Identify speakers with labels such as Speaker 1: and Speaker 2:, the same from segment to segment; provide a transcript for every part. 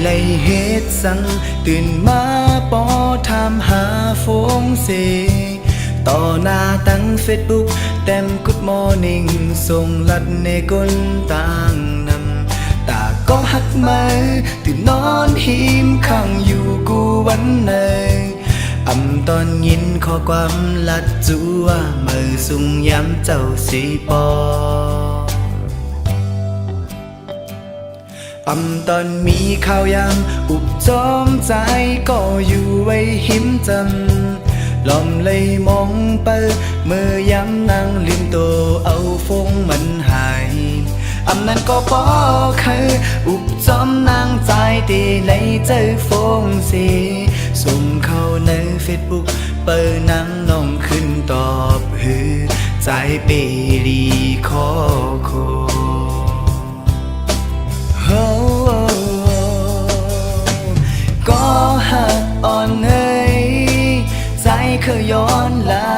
Speaker 1: เลยเฮ็ดสังตื่นมาปอถามหาฟงเสต่อหน้าตั้งเฟซบุ๊กแต้มกุดมอร์นิ่งส่งลัดในกลต่างนำตาก็หักมาตื่นนอนหิมข้างอยู่กูวันไหนตอนยินข้อความลัดจัวมือสุงย้ำเจ้าสีปอตอนมีข่าวยามอุบจอมใจก็อยู่ไว้หิมจำลอมเลยมองไปเมื่อย้ำนั่งลืมตัวเอาฟงมันหายนั้นก็พอคืออุบจอมนางใจตีในเจอฟงสีส่งเข้าในเฟซบุ๊กเปิดนังน้องขึ้นตอบฮือใจเปรีขอโคก็หักอ่อนเอ้ยใจเคยย้อนลา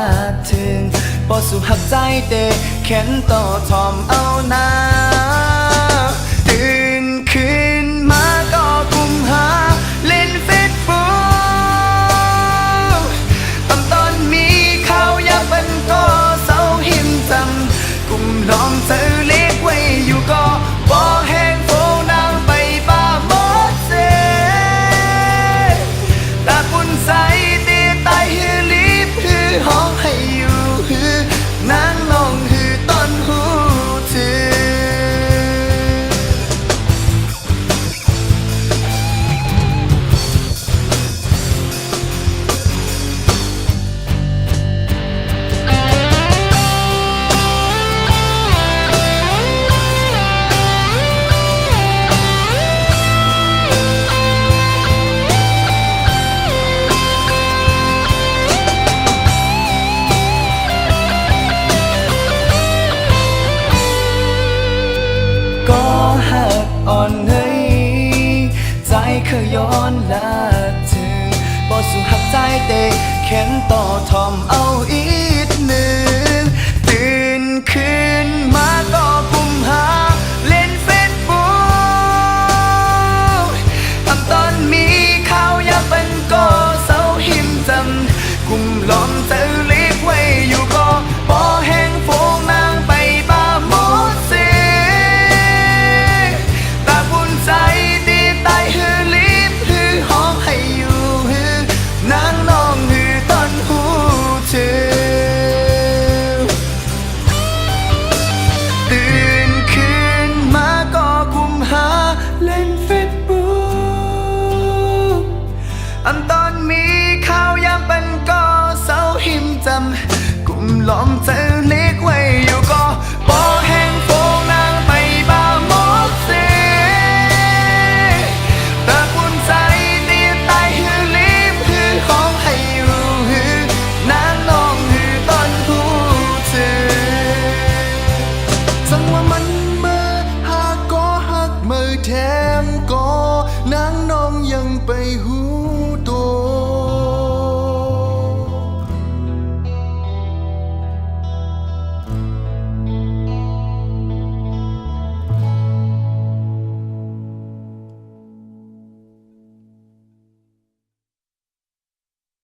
Speaker 1: ถึงพอสุหักใจเตะแขนต่อทอมเอานาตื่นขึ้นมาก็กุมหาเล่นเฟซบุ๊กตอนมีข่าวอยากเป็นก็เศร้าหิมจำกุมลองเจอเล็กไว้อยู่ก็บ่แห้งโฟนางไปบ้าหมดเสตาปุ่นใสตีตายฮือลิบฮือห้องให้อยู่ฮือนางน้องฮือตอนหูถืออ่อนเฮ้ยใจเคยย้อนลาถึงบ่สุหักใจเตะแขนต่อทอมเอาอี